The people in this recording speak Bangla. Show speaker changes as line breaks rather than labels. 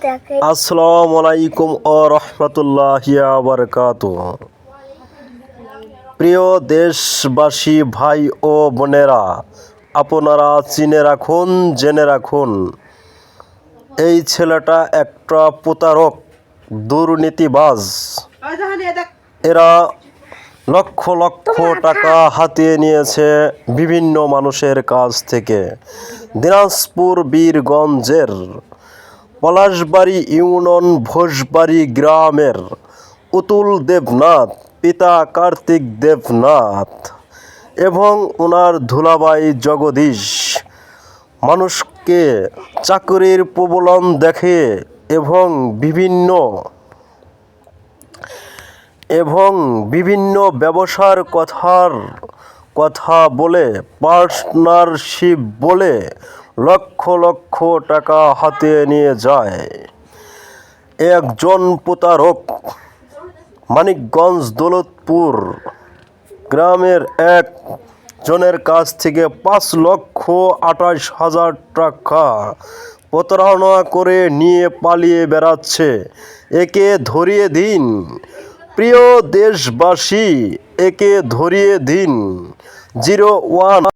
আসসালামু আলাইকুম ও রহমতুল্লাহি ওয়া বারাকাতুহু। প্রিয় দেশবাসী, ভাই ও বোনেরা, আপনারা চিনে রাখুন, জেনে রাখুন, এই ছেলেটা একটা প্রতারক, দুর্নীতিবাজ। এরা লক্ষ লক্ষ টাকা হাতিয়ে নিয়েছে বিভিন্ন মানুষের কাছ থেকে। দিনাজপুর বীরগঞ্জের পলাশবাড়ি ইউনিয়ন ভোজবাড়ি গ্রামের অতুল দেবনাথ, পিতা কার্তিক দেবনাথ এবং ওনার ধুলাভাই জগদীশ মানুষকে চাকরির প্রলোভন দেখে এবং বিভিন্ন ব্যবসার কথা বলে, পার্টনারশিপ বলে লক্ষ লক্ষ টাকা হাতিয়ে নিয়ে যায়। একজন প্রতারক মানিকগঞ্জ দৌলতপুর গ্রামের একজনের কাছ থেকে 5,28,000 টাকা প্রতারণা করে নিয়ে পালিয়ে বেড়াচ্ছে। একে ধরিয়ে দিন প্রিয় দেশবাসী, একে ধরিয়ে দিন। 01